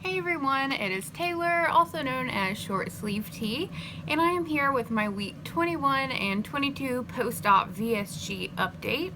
Hey everyone, it is Taylor, also known as Short Sleeve Tea, and I am here with my week 21 and 22 post-op VSG update.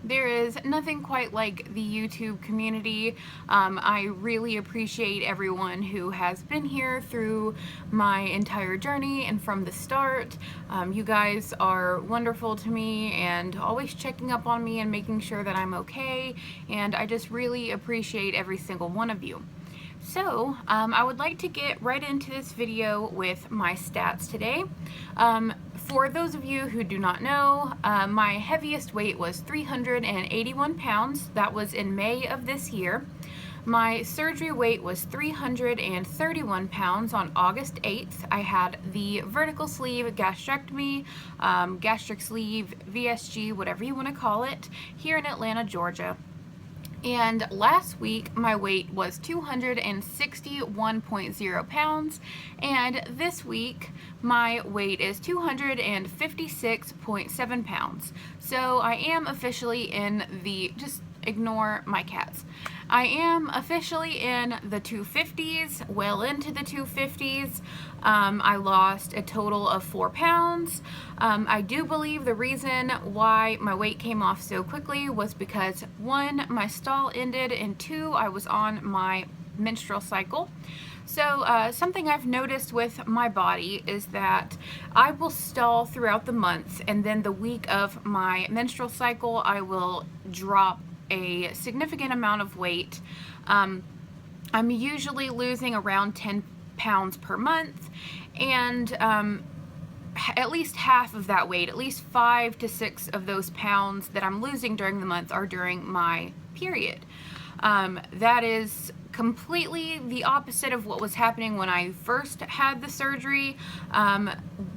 There is nothing quite like the YouTube community. I really appreciate everyone who has been here through my entire journey and from the start. You guys are wonderful to me and always checking up on me and making sure that I'm okay, and I just really appreciate every single one of you. So, I would like to get right into this video with my stats today. For those of you who do not know, my heaviest weight was 381 pounds. That was in May of this year. My surgery weight was 331 pounds on August 8th. I had the vertical sleeve gastrectomy, gastric sleeve, VSG, whatever you want to call it, here in Atlanta, Georgia. And last week my weight was 261.0 pounds, and this week my weight is 256.7 pounds. So I am officially in the, just ignore my cats. I am officially in the 250s, well into the 250s. I lost a total of 4 pounds. I do believe the reason why my weight came off so quickly was because 1, my stall ended, and 2, I was on my menstrual cycle. So something I've noticed with my body is that I will stall throughout the month, and then the week of my menstrual cycle I will drop a significant amount of weight. I'm usually losing around 10 pounds per month, and at least half of that weight, at least 5 to 6 of those pounds that I'm losing during the month are during my period. That is completely the opposite of what was happening when I first had the surgery.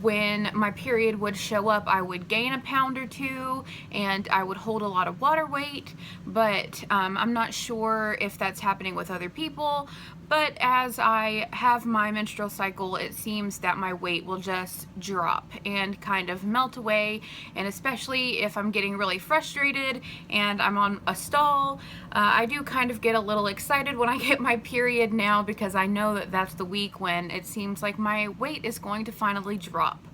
When my period would show up, I would gain a pound or 2 and I would hold a lot of water weight, but I'm not sure if that's happening with other people. But as I have my menstrual cycle, it seems that my weight will just drop and kind of melt away, and especially if I'm getting really frustrated and I'm on a stall, I do kind of get a little excited when I get my period now, because I know that that's the week when it seems like my weight is going to finally drop.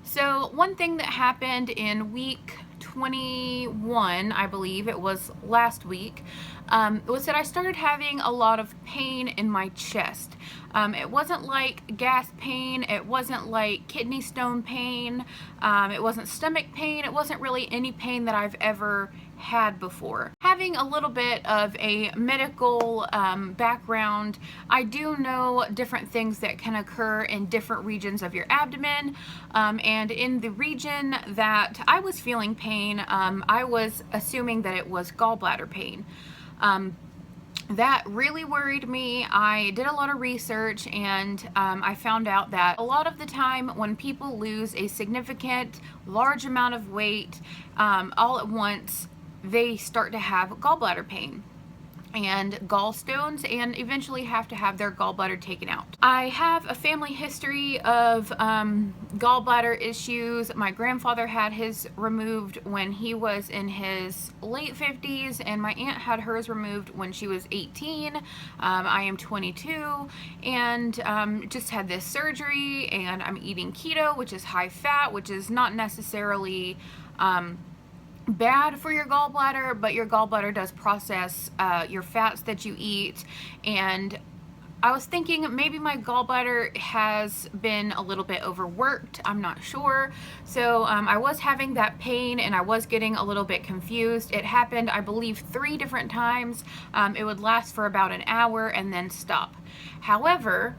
So one thing that happened in week 21, I believe it was last week, was that I started having a lot of pain in my chest. It wasn't like gas pain, it wasn't like kidney stone pain, it wasn't stomach pain, it wasn't really any pain that I've ever had before. Having a little bit of a medical background, I do know different things that can occur in different regions of your abdomen, and in the region that I was feeling pain, I was assuming that it was gallbladder pain. That really worried me. I did a lot of research, and I found out that a lot of the time when people lose a significant large amount of weight all at once, they start to have gallbladder pain and gallstones, and eventually have to have their gallbladder taken out. I have a family history of gallbladder issues. My grandfather had his removed when he was in his late 50s, and my aunt had hers removed when she was 18. I am 22 and just had this surgery, and I'm eating keto, which is high fat, which is not necessarily bad for your gallbladder, but your gallbladder does process your fats that you eat. And I was thinking maybe my gallbladder has been a little bit overworked. I'm not sure. So I was having that pain, and I was getting a little bit confused. It happened, I believe, 3 different times. It would last for about an hour and then stop. However,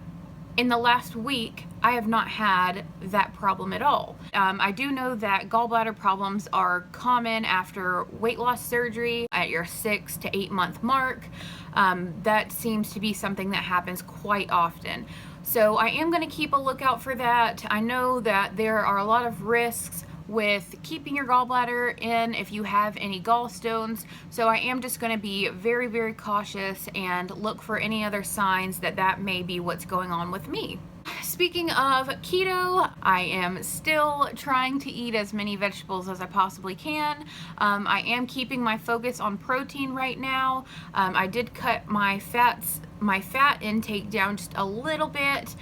in the last week, I have not had that problem at all. I do know that gallbladder problems are common after weight loss surgery at your 6 to 8 month mark. That seems to be something that happens quite often. So I am going to keep a lookout for that. I know that there are a lot of risks with keeping your gallbladder in if you have any gallstones, so I am just going to be very, very cautious and look for any other signs that that may be what's going on with me. Speaking of keto, I am still trying to eat as many vegetables as I possibly can. I am keeping my focus on protein right now. I did cut my fats my fat intake down just a little bit.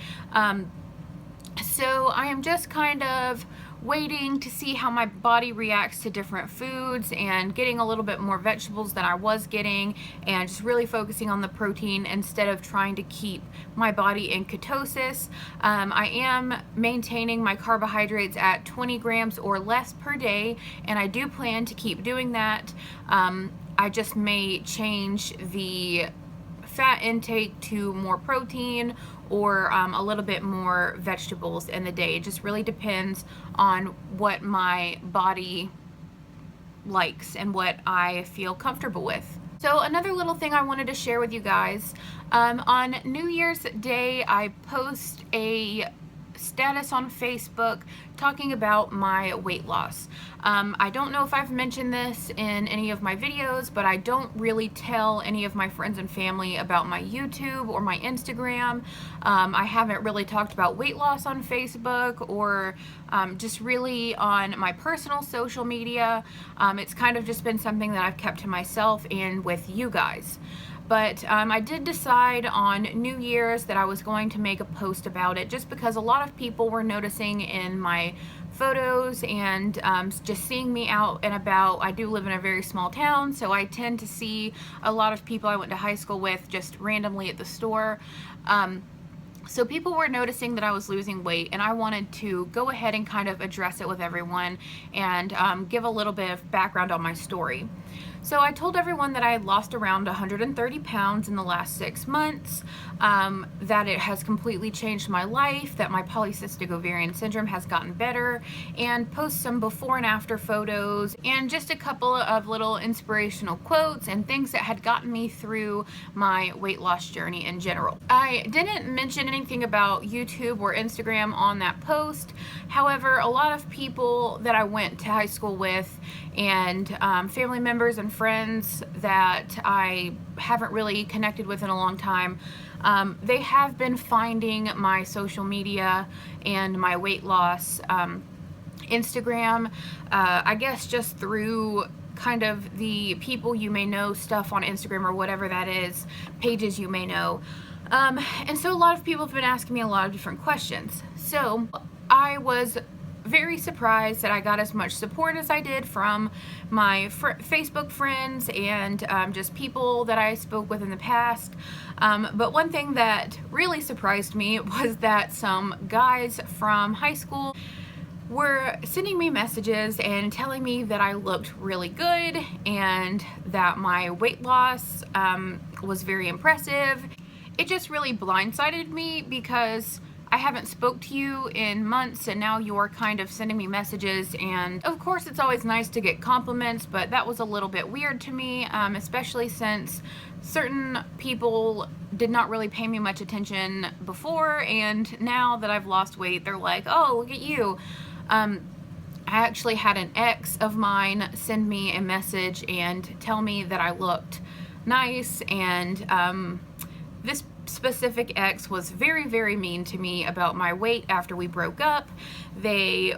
So I am just kind of waiting to see how my body reacts to different foods and getting a little bit more vegetables than I was getting, and just really focusing on the protein instead of trying to keep my body in ketosis. I am maintaining my carbohydrates at 20 grams or less per day, and I do plan to keep doing that. I just may change the fat intake to more protein or a little bit more vegetables in the day. It just really depends on what my body likes and what I feel comfortable with. So another little thing I wanted to share with you guys, on New Year's Day I post a status on Facebook talking about my weight loss. I don't know if I've mentioned this in any of my videos, but I don't really tell any of my friends and family about my YouTube or my Instagram. I haven't really talked about weight loss on Facebook or just really on my personal social media. It's kind of just been something that I've kept to myself and with you guys. But I did decide on New Year's that I was going to make a post about it, just because a lot of people were noticing in my photos and just seeing me out and about. I do live in a very small town, so I tend to see a lot of people I went to high school with just randomly at the store. So people were noticing that I was losing weight, and I wanted to go ahead and kind of address it with everyone and give a little bit of background on my story. So I told everyone that I had lost around 130 pounds in the last 6 months, that it has completely changed my life, that my polycystic ovarian syndrome has gotten better, and post some before and after photos and just a couple of little inspirational quotes and things that had gotten me through my weight loss journey in general. I didn't mention anything about YouTube or Instagram on that post. However, a lot of people that I went to high school with and family members and friends that I haven't really connected with in a long time, they have been finding my social media and my weight loss Instagram, I guess just through kind of the people you may know stuff on Instagram or whatever that is, pages you may know. And so a lot of people have been asking me a lot of different questions. So I was very surprised that I got as much support as I did from my Facebook friends and just people that I spoke with in the past. But one thing that really surprised me was that some guys from high school were sending me messages and telling me that I looked really good and that my weight loss was very impressive. It just really blindsided me because I haven't spoke to you in months, and now you're kind of sending me messages, and of course it's always nice to get compliments, but that was a little bit weird to me, especially since certain people did not really pay me much attention before, and now that I've lost weight, they're like, oh, look at you. I actually had an ex of mine send me a message and tell me that I looked nice, and this specific ex was very, very mean to me about my weight after we broke up. They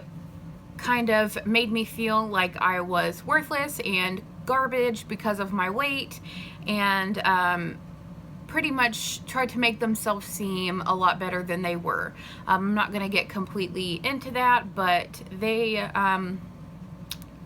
kind of made me feel like I was worthless and garbage because of my weight, and pretty much tried to make themselves seem a lot better than they were. I'm not gonna get completely into that, but they,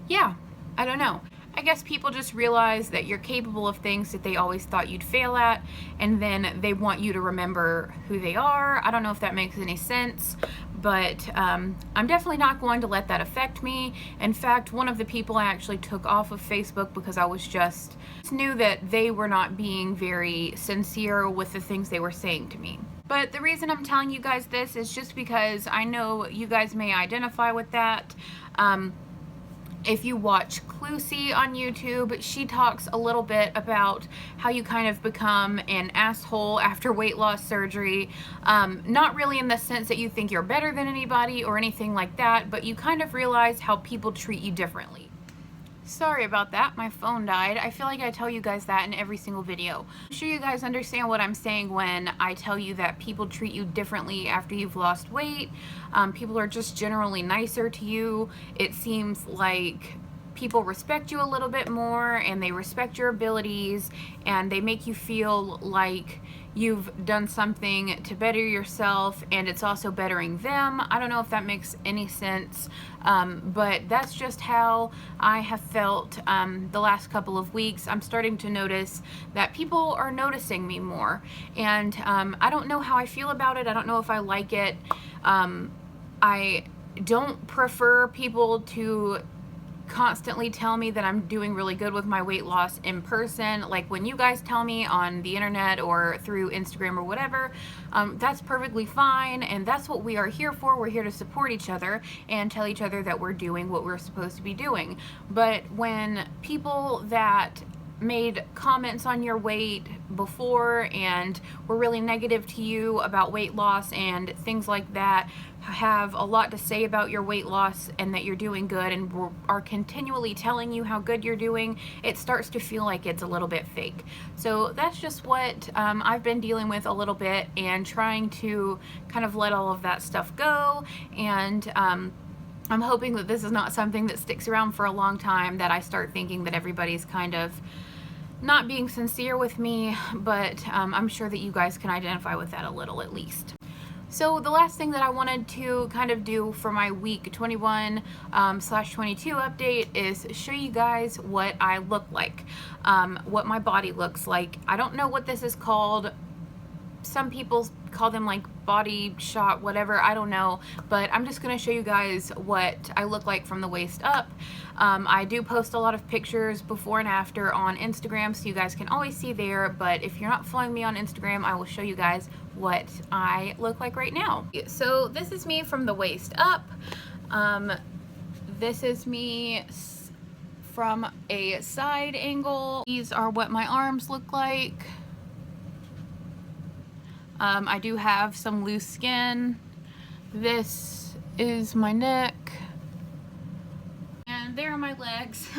yeah, I don't know. I guess people just realize that you're capable of things that they always thought you'd fail at, and then they want you to remember who they are. I don't know if that makes any sense, but I'm definitely not going to let that affect me. In fact, one of the people I actually took off of Facebook because I was just knew that they were not being very sincere with the things they were saying to me. But the reason I'm telling you guys this is just because I know you guys may identify with that. If you watch Clusie on YouTube, she talks a little bit about how you kind of become an asshole after weight loss surgery. Not really in the sense that you think you're better than anybody or anything like that, but you kind of realize how people treat you differently. Sorry about that, my phone died. I feel like I tell you guys that in every single video. I'm sure you guys understand what I'm saying when I tell you that people treat you differently after you've lost weight. People are just generally nicer to you. It seems like people respect you a little bit more, and they respect your abilities, and they make you feel like you've done something to better yourself and it's also bettering them. I don't know if that makes any sense, but that's just how I have felt the last couple of weeks. I'm starting to notice that people are noticing me more, and I don't know how I feel about it. I don't know if I like it. I don't prefer people to constantly tell me that I'm doing really good with my weight loss in person. Like when you guys tell me on the internet or through Instagram or whatever, that's perfectly fine, and that's what we are here for. We're here to support each other and tell each other that we're doing what we're supposed to be doing. But when people that made comments on your weight before and were really negative to you about weight loss and things like that, have a lot to say about your weight loss and that you're doing good, and are continually telling you how good you're doing, it starts to feel like it's a little bit fake. So that's just what I've been dealing with a little bit, and trying to kind of let all of that stuff go. And I'm hoping that this is not something that sticks around for a long time, that I start thinking that everybody's kind of not being sincere with me, but I'm sure that you guys can identify with that a little at least. So the last thing that I wanted to kind of do for my week 21/22 update is show you guys what I look like, what my body looks like. I don't know what this is called. Some people call them like body shot, whatever, I don't know, but I'm just gonna show you guys what I look like from the waist up. I do post a lot of pictures before and after on Instagram, so you guys can always see there, but if you're not following me on Instagram, I will show you guys what I look like right now. So this is me from the waist up. This is me from a side angle. These are what my arms look like. I do have some loose skin. This is my neck. And there are my legs.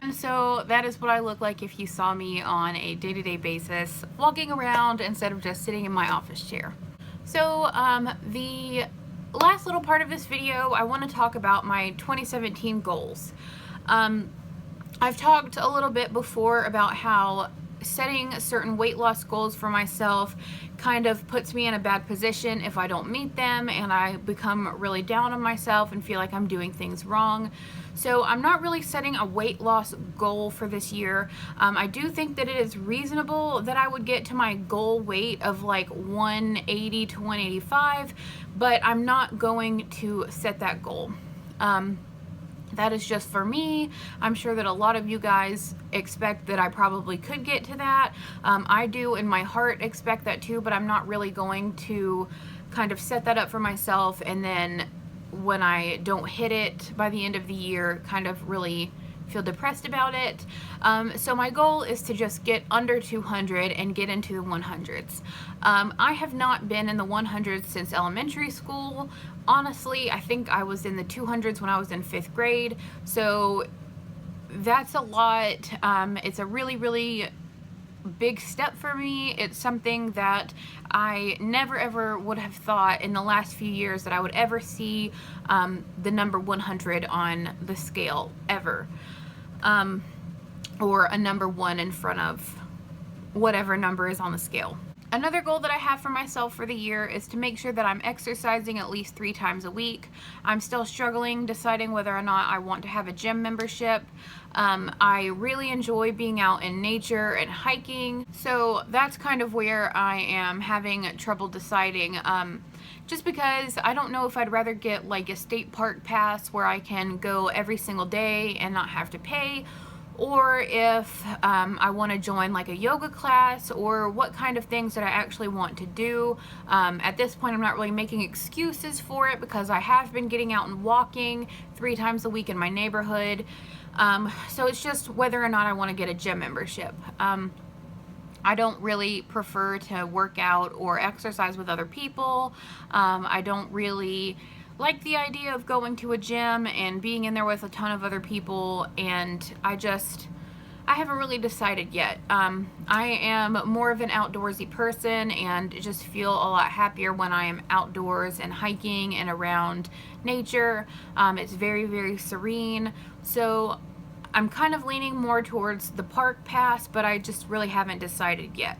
And so that is what I look like if you saw me on a day-to-day basis, walking around instead of just sitting in my office chair. So the last little part of this video, I want to talk about my 2017 goals. I've talked a little bit before about how setting certain weight loss goals for myself kind of puts me in a bad position if I don't meet them, and I become really down on myself and feel like I'm doing things wrong. So I'm not really setting a weight loss goal for this year. I do think that it is reasonable that I would get to my goal weight of like 180 to 185, but I'm not going to set that goal. That is just for me. I'm sure that a lot of you guys expect that I probably could get to that. I do in my heart expect that too, but I'm not really going to kind of set that up for myself, and then when I don't hit it by the end of the year, kind of really feel depressed about it. So my goal is to just get under 200 and get into the 100s. I have not been in the 100s since elementary school. Honestly, I think I was in the 200s when I was in 5th grade. So that's a lot. It's a really, really big step for me. It's something that I never ever would have thought in the last few years that I would ever see the number 100 on the scale ever. Or a number 1 in front of whatever number is on the scale. Another goal that I have for myself for the year is to make sure that I'm exercising at least 3 times a week. I'm still struggling deciding whether or not I want to have a gym membership. I really enjoy being out in nature and hiking, so that's kind of where I am having trouble deciding. Just because I don't know if I'd rather get like a state park pass where I can go every single day and not have to pay, or if I want to join like a yoga class, or what kind of things that I actually want to do. At this point, I'm not really making excuses for it because I have been getting out and walking 3 times a week in my neighborhood. So it's just whether or not I want to get a gym membership. I don't really prefer to work out or exercise with other people. I don't really like the idea of going to a gym and being in there with a ton of other people, and I haven't really decided yet. I am more of an outdoorsy person and just feel a lot happier when I am outdoors and hiking and around nature. It's very, very serene. So I'm kind of leaning more towards the park pass, but I just really haven't decided yet.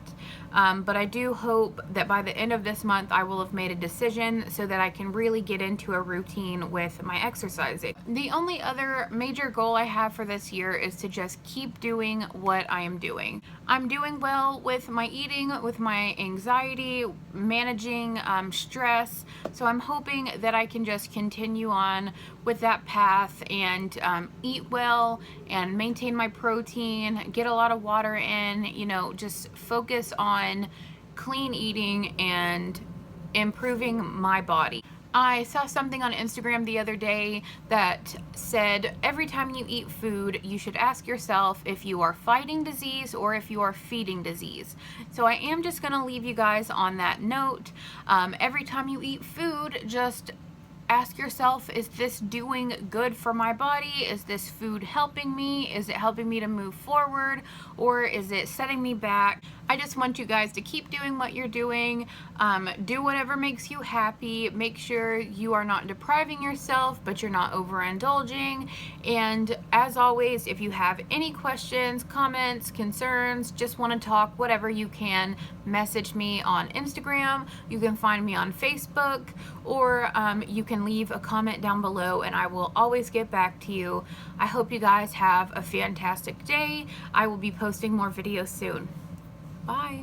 But I do hope that by the end of this month I will have made a decision so that I can really get into a routine with my exercising. The only other major goal I have for this year is to just keep doing what I am doing. I'm doing well with my eating, with my anxiety, managing stress, so I'm hoping that I can just continue on with that path and eat well and maintain my protein, get a lot of water in, you know, just focus on clean eating and improving my body. I saw something on Instagram the other day that said every time you eat food, you should ask yourself if you are fighting disease or if you are feeding disease. So I am just going to leave you guys on that note. Every time you eat food, just ask yourself, is this doing good for my body? Is this food helping me? Is it helping me to move forward? Or is it setting me back? I just want you guys to keep doing what you're doing. Do whatever makes you happy. Make sure you are not depriving yourself, but you're not overindulging. And as always, if you have any questions, comments, concerns, just want to talk, whatever, you can message me on Instagram. You can find me on Facebook, or you can leave a comment down below and I will always get back to you. I hope you guys have a fantastic day. I will be posting more videos soon. Bye.